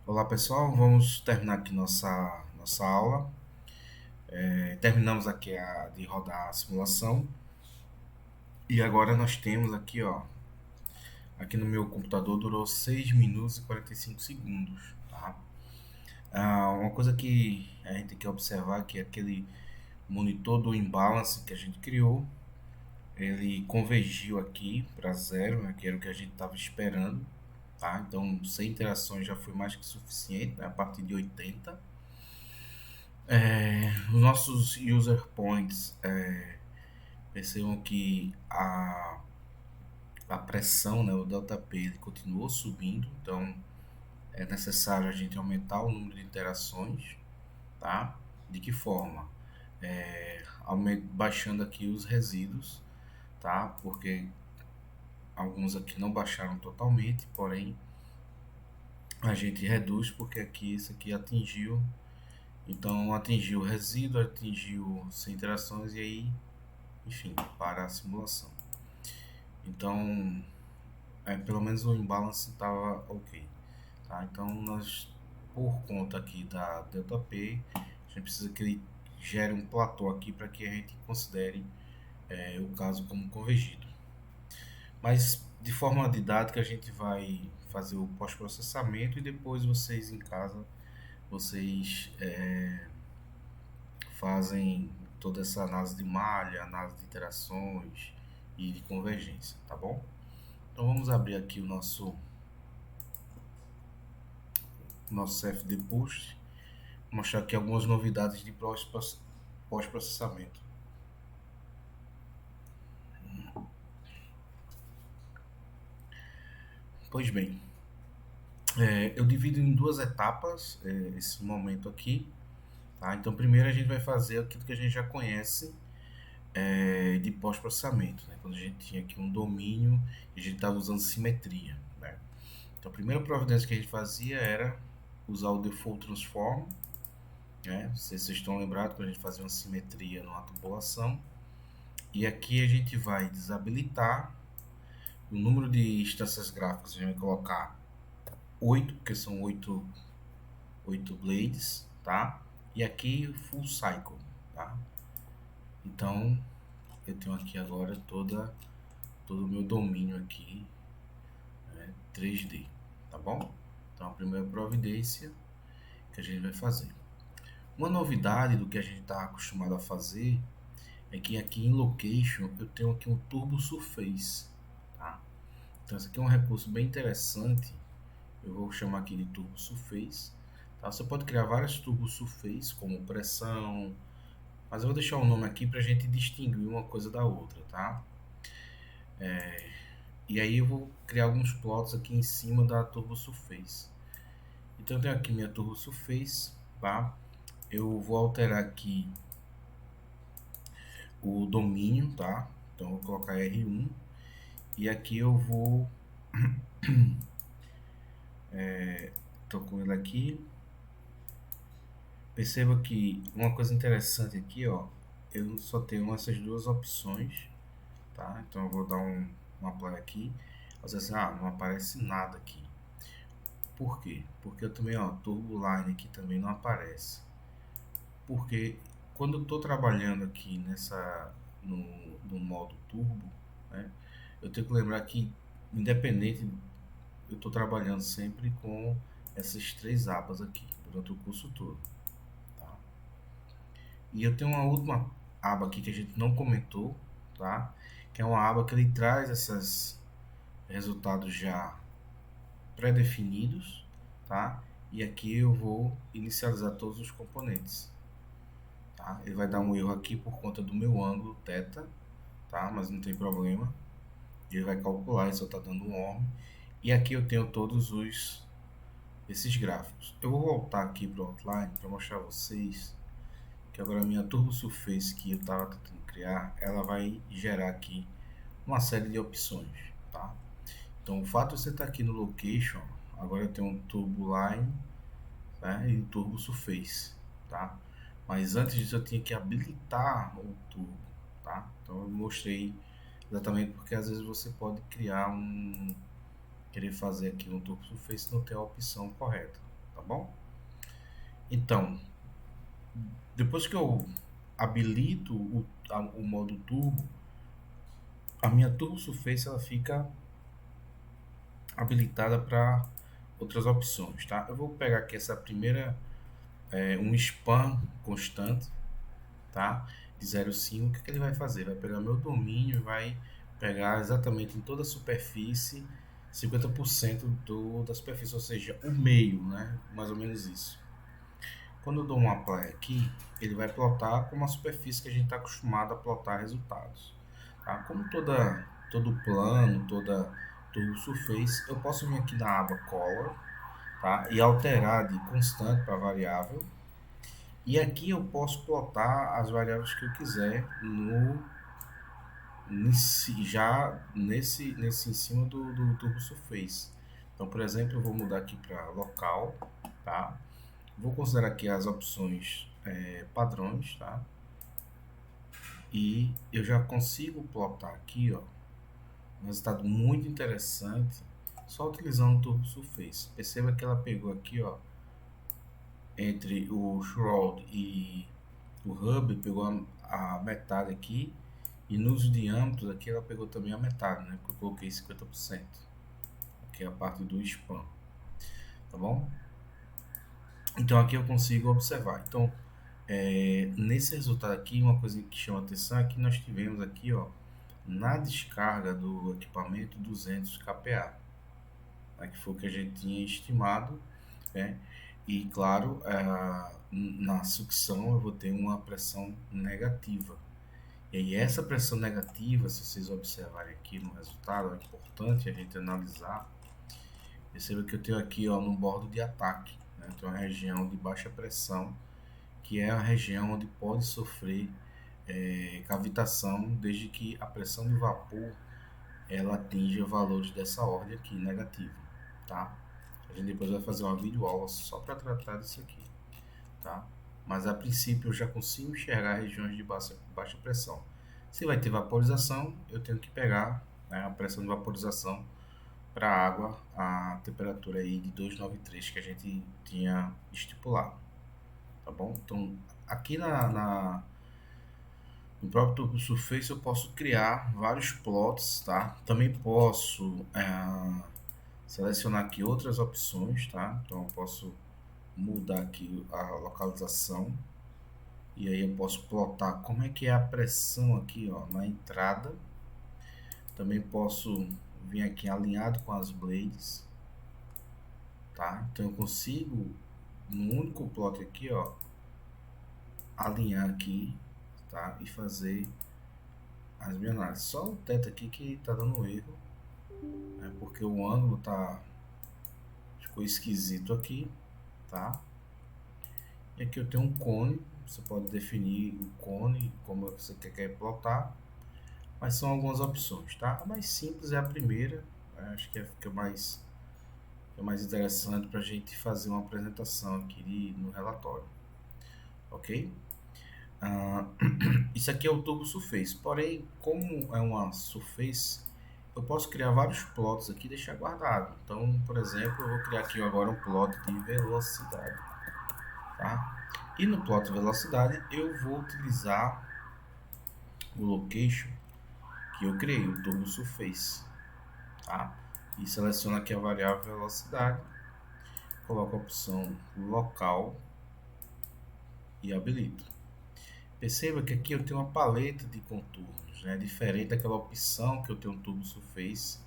Olá pessoal, vamos terminar aqui nossa aula. Terminamos aqui de rodar a simulação e agora nós temos aqui, aqui no meu computador durou 6 minutos e 45 segundos, tá? Uma coisa que a gente tem que observar é que aquele monitor do imbalance que a gente criou, ele convergiu aqui para zero, né, que era o que a gente estava esperando, tá? Então 100 interações já foi mais que suficiente, né, a partir de 80. Os nossos user points percebam que a pressão, né, o ΔP, ele continuou subindo, então é necessário a gente aumentar o número de interações, tá? De que forma? Baixando aqui os resíduos, tá? Porque alguns aqui não baixaram totalmente, porém a gente reduz porque aqui isso aqui atingiu, então atingiu o resíduo, atingiu sem interações e aí, enfim, para a simulação. Então, pelo menos o imbalance estava ok. Tá? Então, nós, por conta aqui da ΔP, a gente precisa que ele gere um platô aqui para que a gente considere o caso como convergido. Mas, de forma didática, a gente vai fazer o pós-processamento e depois vocês em casa, vocês fazem toda essa análise de malha, análise de interações e de convergência, tá bom? Então vamos abrir aqui o nosso CFD Post, mostrar aqui algumas novidades de pós-processamento. Pois bem, eu divido em duas etapas esse momento aqui. Tá? Então primeiro a gente vai fazer aquilo que a gente já conhece de pós-processamento, né? Quando a gente tinha aqui um domínio e a gente estava usando simetria. Né? Então a primeira providência que a gente fazia era usar o default transform. Né? Vocês estão lembrados que a gente fazia uma simetria numa tubulação. E aqui a gente vai desabilitar o número de instâncias gráficas. A gente vai colocar 8, porque são 8 blades, tá? E aqui full cycle, tá? Então eu tenho aqui agora todo o meu domínio aqui 3D, tá bom? Então a primeira providência que a gente vai fazer. Uma novidade do que a gente está acostumado a fazer é que aqui em Location eu tenho aqui um Turbo Surface, tá? Então esse aqui é um recurso bem interessante. Eu vou chamar aqui de Turbo Surface. Tá? Você pode criar várias Turbo Surface, como pressão, mas eu vou deixar o nome aqui para a gente distinguir uma coisa da outra, tá? E aí eu vou criar alguns plots aqui em cima da Turbo Surface. Então eu tenho aqui minha Turbo Surface, tá? Eu vou alterar aqui o domínio, tá? Então eu vou colocar R1 e aqui eu vou tô com ele aqui. Perceba que uma coisa interessante aqui, ó, eu só tenho essas duas opções, tá? Então eu vou dar um apply aqui. Você assim, não aparece nada aqui. Por quê? Porque eu também, ó, Turbo Line aqui também não aparece. Porque quando eu estou trabalhando aqui no modo turbo, né, eu tenho que lembrar que independente, eu estou trabalhando sempre com essas três abas aqui durante o curso todo. Tá? E eu tenho uma última aba aqui que a gente não comentou, tá? Que é uma aba que ele traz esses resultados já pré-definidos, tá? E aqui eu vou inicializar todos os componentes. Tá? Ele vai dar um erro aqui por conta do meu ângulo θ, tá? Mas não tem problema. Ele vai calcular, ele só está dando um ORM. E aqui eu tenho todos esses gráficos. Eu vou voltar aqui para o outline para mostrar a vocês que agora a minha Turbo Surface que eu estava tentando criar, ela vai gerar aqui uma série de opções, tá? Então o fato de você estar aqui no Location, agora eu tenho um Turbo Line, né, e um Turbo Surface, tá? Mas antes disso eu tinha que habilitar o turbo, tá? Então eu mostrei exatamente porque às vezes você pode querer fazer aqui um turbo surface e não ter a opção correta, tá bom? Então, depois que eu habilito o modo turbo, a minha Turbo Surface ela fica habilitada para outras opções, tá? Eu vou pegar aqui essa primeira, um span constante, tá? De 0,5, o que ele vai fazer? Vai pegar meu domínio e vai pegar exatamente em toda a superfície 50% da superfície, ou seja, o meio, né? Mais ou menos isso. Quando eu dou um apply aqui, ele vai plotar como a superfície que a gente está acostumado a plotar resultados. Tá? Como todo plano, todo surface, eu posso vir aqui na aba Color, tá? E alterar de constante para variável. E aqui eu posso plotar as variáveis que eu quiser nesse em cima do Turbo Surface. Então, por exemplo, eu vou mudar aqui para local, tá? Vou considerar aqui as opções padrões, tá? E eu já consigo plotar aqui, ó, um resultado muito interessante só utilizando o Turbo Surface. Perceba que ela pegou aqui, ó, entre o Shroud e o Hub, pegou a metade aqui, e nos diâmetros aqui ela pegou também a metade, né? Porque eu coloquei 50%, aqui é a parte do span, tá bom? Então aqui eu consigo observar. Então, nesse resultado aqui, uma coisa que chama atenção é que nós tivemos aqui, ó, na descarga do equipamento 200 kPa, né, que foi o que a gente tinha estimado, né? E claro, na sucção eu vou ter uma pressão negativa. E aí essa pressão negativa, se vocês observarem aqui no resultado, é importante a gente analisar. Perceba que eu tenho aqui, ó, no bordo de ataque, né? Tem uma região de baixa pressão, que é a região onde pode sofrer cavitação, desde que a pressão de vapor ela atinja valores dessa ordem aqui, negativo, tá? A gente depois vai fazer uma videoaula só para tratar disso aqui, tá? Mas a princípio eu já consigo enxergar regiões de baixa pressão. Se vai ter vaporização, eu tenho que pegar, né, a pressão de vaporização para a água, a temperatura aí de 293 que a gente tinha estipulado, tá bom? Então, aqui no próprio Turbo Surface eu posso criar vários plots, tá? Também posso selecionar aqui outras opções, tá? Então eu posso mudar aqui a localização e aí eu posso plotar como é que é a pressão aqui, ó, na entrada. Também posso vir aqui alinhado com as blades, tá? Então eu consigo no único plot aqui, ó, alinhar aqui, tá? E fazer as minhas análises. Só o teto aqui que tá dando erro, né? Porque o ângulo ficou esquisito aqui, tá? E aqui eu tenho um cone, você pode definir o cone como você quer plotar, mas são algumas opções, tá? A mais simples é a primeira, acho que é mais interessante para a gente fazer uma apresentação aqui no relatório, ok? Ah, isso aqui é o Turbo Surface, porém, como é uma Surface, eu posso criar vários plots aqui e deixar guardado. Então, por exemplo, eu vou criar aqui agora um plot de velocidade, tá? E no plot de velocidade eu vou utilizar o location que eu criei, o Turbo Surface, tá? E seleciono aqui a variável velocidade, coloco a opção local e habilito. Perceba que aqui eu tenho uma paleta de contornos, né? Diferente daquela opção que eu tenho no Turbo Surface,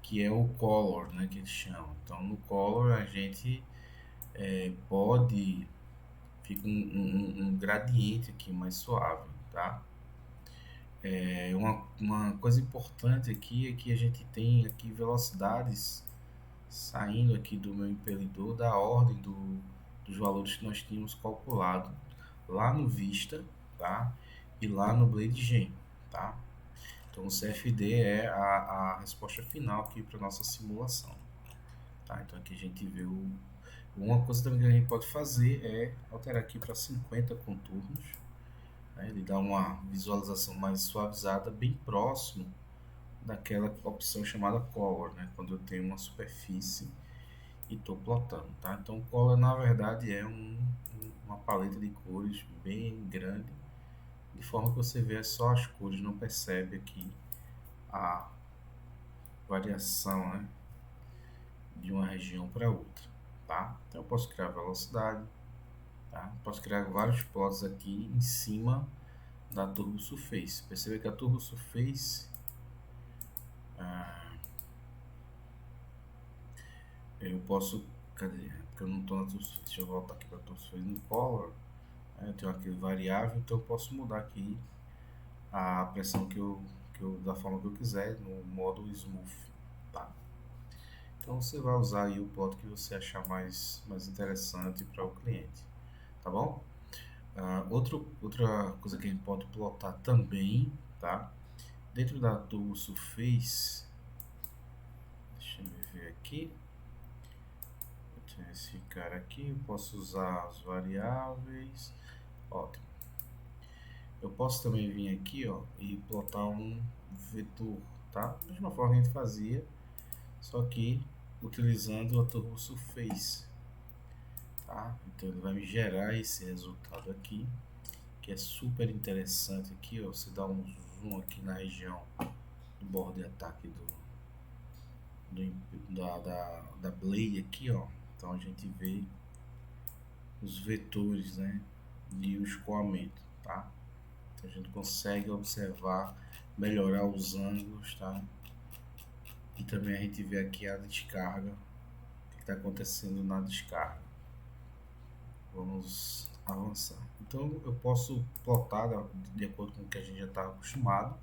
que é o Color, né? Que eles chamam. Então no Color a gente pode fica um gradiente aqui mais suave, tá? Uma coisa importante aqui é que a gente tem aqui velocidades saindo aqui do meu impelidor da ordem dos valores que nós tínhamos calculado lá no Vista, tá? E lá no Blade Gen, tá? Então o CFD é a resposta final aqui para nossa simulação, tá? Então aqui a gente vê uma coisa também que a gente pode fazer é alterar aqui para 50 contornos, né? Ele dá uma visualização mais suavizada, bem próximo daquela opção chamada Color, né? Quando eu tenho uma superfície e estou plotando, tá? Então, Color na verdade é uma paleta de cores bem grande, de forma que você vê só as cores, não percebe aqui a variação, né, de uma região para outra, tá? Então, eu posso criar velocidade, tá? Posso criar vários plots aqui em cima da Turbo Surface. Percebe que a Turbo Surface, eu posso, cadê? Porque eu não estou na Turbo Surface. Deixa eu voltar aqui para a Turbo Surface no Color. Eu tenho aquele variável, então eu posso mudar aqui a pressão da forma que eu quiser no modo Smooth, tá? Então você vai usar aí o plot que você achar mais interessante para o cliente, tá bom? Outra coisa que a gente pode plotar também, tá? Dentro da Turbo Surface, deixa eu ver aqui, eu tenho esse cara aqui, eu posso usar as variáveis, ótimo. Eu posso também vir aqui, ó, e plotar um vetor, tá? Da mesma forma que a gente fazia, só que utilizando a Turbo Surface, tá? Então ele vai me gerar esse resultado aqui, que é super interessante aqui, ó. Você dá um zoom aqui na região do border ataque da blade aqui, ó. Então a gente vê os vetores, né, e o escoamento, tá? Então a gente consegue observar, melhorar os ângulos, tá? E também a gente vê aqui a descarga, o que está acontecendo na descarga. Vamos avançar. Então eu posso plotar de acordo com o que a gente já está acostumado,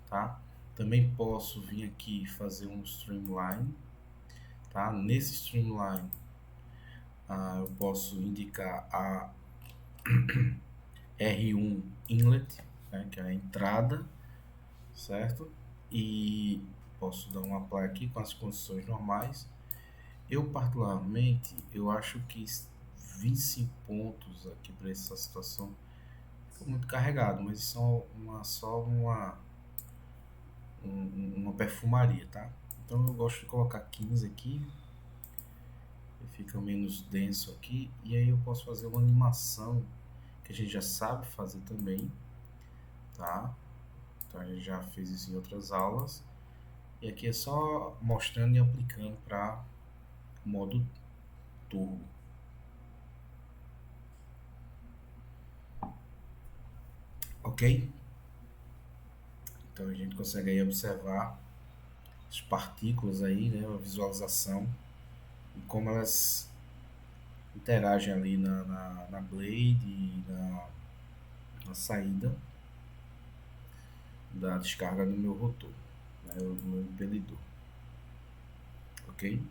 tá? Também posso vir aqui fazer um streamline, tá? Nesse streamline eu posso indicar a R1 inlet, né, que é a entrada, certo? E posso dar um apply aqui com as condições normais. Eu particularmente, eu acho que 25 pontos aqui para essa situação ficou muito carregado, mas isso é só uma perfumaria, tá? Então eu gosto de colocar 15 aqui, fica menos denso aqui, e aí eu posso fazer uma animação que a gente já sabe fazer também, tá? Então a gente já fez isso em outras aulas, e aqui é só mostrando e aplicando para modo turbo. Ok? Então a gente consegue aí observar as partículas aí, né, a visualização e como elas interagem ali na blade e na saída da descarga do meu rotor, né, do meu impelidor. Ok?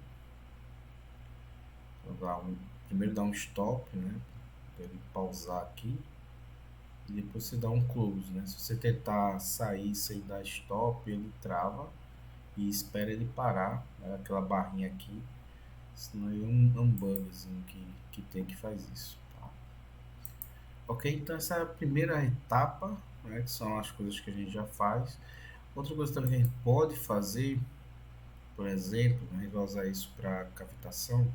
Então, primeiro dá um stop, né, para ele pausar aqui, e depois você dá um close, né? Se você tentar sair sem dar stop, ele trava e espera ele parar, né, aquela barrinha aqui, senão é um bugzinho que tem que faz isso, tá? Ok, então essa é a primeira etapa, né, que são as coisas que a gente já faz. Outra coisa também que a gente pode fazer, por exemplo, né, a gente vai usar isso para cavitação,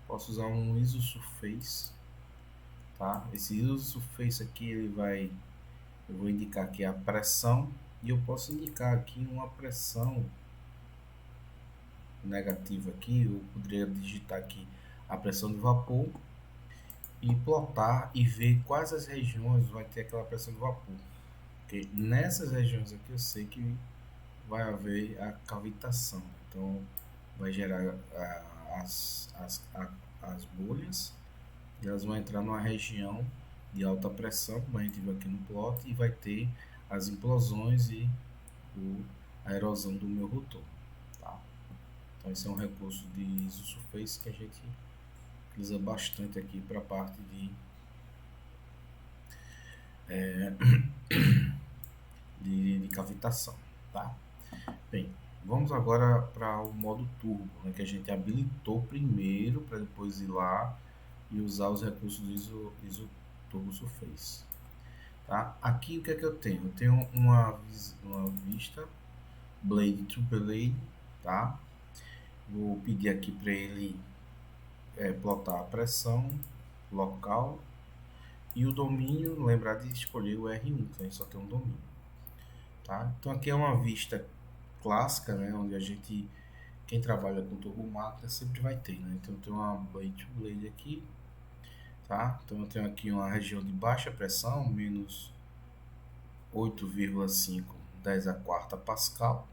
posso usar um isosurface, tá? Esse isosurface aqui eu vou indicar aqui a pressão e eu posso indicar aqui uma pressão negativa aqui, eu poderia digitar aqui a pressão do vapor e plotar e ver quais as regiões vai ter aquela pressão do vapor. Porque nessas regiões aqui eu sei que vai haver a cavitação, então vai gerar as bolhas e elas vão entrar numa região de alta pressão, como a gente viu aqui no plot, e vai ter as implosões e a erosão do meu rotor, tá? Então esse é um recurso de isosurface que a gente utiliza bastante aqui para a parte de cavitação, tá? Bem, vamos agora para o modo turbo, né, que a gente habilitou primeiro para depois ir lá e usar os recursos do ISO Turbo Surface, tá? Aqui o que é que eu tenho? Eu tenho uma vista Blade to Blade, tá? Vou pedir aqui para ele plotar a pressão local e o domínio, lembrar de escolher o R1, que a gente só tem um domínio. Tá? Então aqui é uma vista clássica, né, onde quem trabalha com turbomáquina sempre vai ter, né? Então tem uma blade to blade aqui, tá? Então eu tenho aqui uma região de baixa pressão, menos 8,5 10 a quarta Pascal,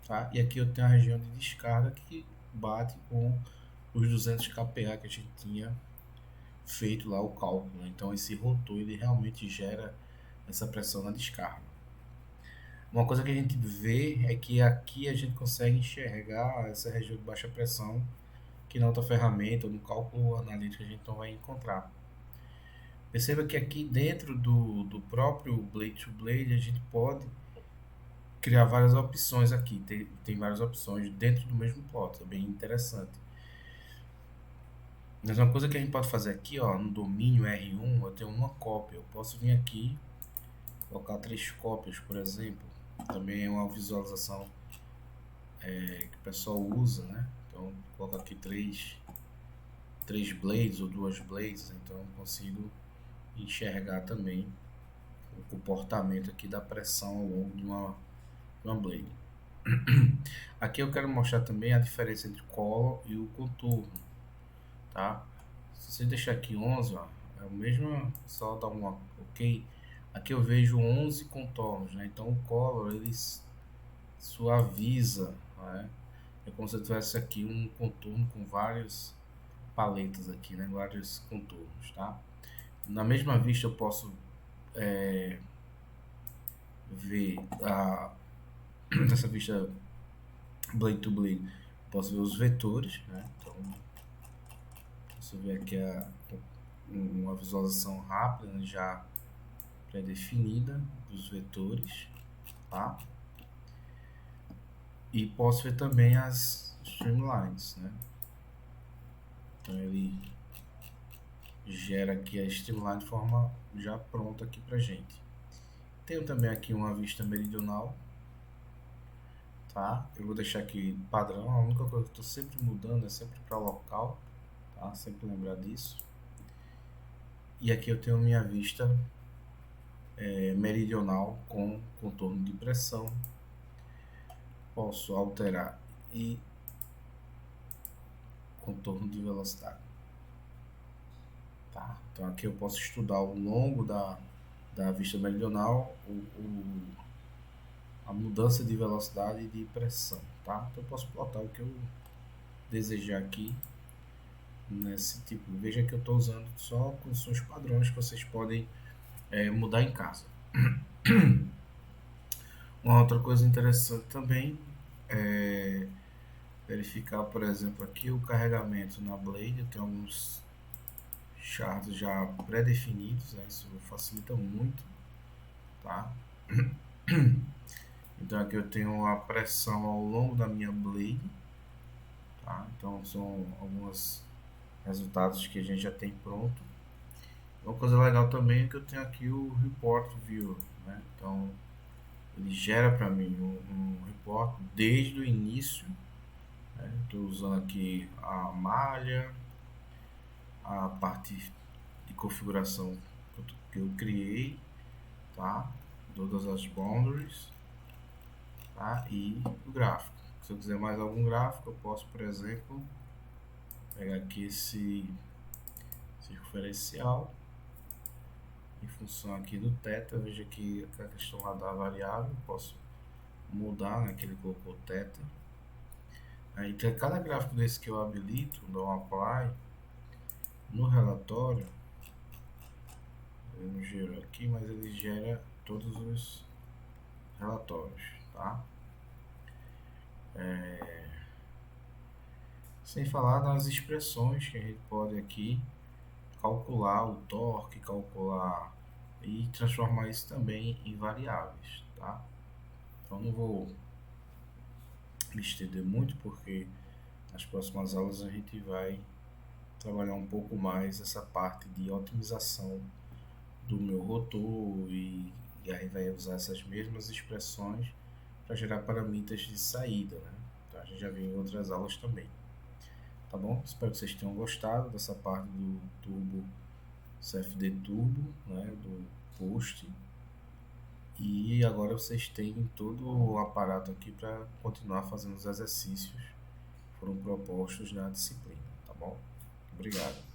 tá? E aqui eu tenho a região de descarga que bate com os 200 kPa que a gente tinha feito lá o cálculo, né? Então esse rotor ele realmente gera essa pressão na descarga. Uma coisa que a gente vê é que aqui a gente consegue enxergar essa região de baixa pressão que na outra ferramenta ou no cálculo analítico a gente não vai encontrar. Perceba que aqui dentro do próprio Blade to Blade a gente pode criar várias opções aqui, tem várias opções dentro do mesmo plot, é bem interessante. Mas uma coisa que a gente pode fazer aqui, ó, no domínio R1, eu tenho uma cópia, eu posso vir aqui, colocar 3 cópias, por exemplo, também é uma visualização que o pessoal usa, né? Então, coloco aqui três blades ou duas blades, então eu consigo enxergar também o comportamento aqui da pressão ao longo de uma blade. Aqui eu quero mostrar também a diferença entre o color e o contorno, tá? Se você deixar aqui 11, ó, é o mesmo, só dar um ok. Aqui eu vejo 11 contornos, né? Então o color ele suaviza, né? É como se eu tivesse aqui um contorno com vários paletas aqui, né? Vários contornos, tá? Na mesma vista eu posso ver nessa vista blade to blade, posso ver os vetores, né? Então posso ver aqui uma visualização rápida, né? Já pré-definida dos vetores, tá? E posso ver também as streamlines, né? Então ele gera aqui a streamline de forma já pronta aqui pra gente. Tenho também aqui uma vista meridional, tá? Eu vou deixar aqui padrão, a única coisa que eu estou sempre mudando é sempre para local, tá? Sempre lembrar disso. E aqui eu tenho minha vista meridional com contorno de pressão. Posso alterar e contorno de velocidade, tá? Então aqui eu posso estudar ao longo da vista meridional a mudança de velocidade e de pressão, tá? Então eu posso plotar o que eu desejar aqui nesse tipo. Veja que eu estou usando só condições padrões que vocês podem mudar em casa. Uma outra coisa interessante também é verificar, por exemplo, aqui o carregamento na Blade. Eu tenho alguns charts já pré-definidos, né? Isso facilita muito, tá? Então aqui eu tenho a pressão ao longo da minha Blade, tá? Então são alguns resultados que a gente já tem pronto. Uma coisa legal também é que eu tenho aqui o Report View, né? Então ele gera para mim um report desde o início, né? Estou usando aqui a malha, a parte de configuração que eu criei, tá? Todas as boundaries, tá? E o gráfico. Se eu quiser mais algum gráfico, eu posso, por exemplo, pegar aqui esse circunferencial em função aqui do θ. Veja aqui a questão lá da variável, posso mudar, né, que ele colocou θ. Aí cada gráfico desse que eu habilito, dou um apply no relatório, ele não gerou aqui, mas ele gera todos os relatórios, tá? Sem falar nas expressões que a gente pode aqui calcular o torque, calcular e transformar isso também em variáveis, tá? Então não vou me estender muito porque nas próximas aulas a gente vai trabalhar um pouco mais essa parte de otimização do meu rotor e aí vai usar essas mesmas expressões para gerar parâmetros de saída, né? Então a gente já viu em outras aulas também, tá bom? Espero que vocês tenham gostado dessa parte do Turbo, CFD Turbo, né, do post. E agora vocês têm todo o aparato aqui para continuar fazendo os exercícios que foram propostos na disciplina, tá bom? Obrigado.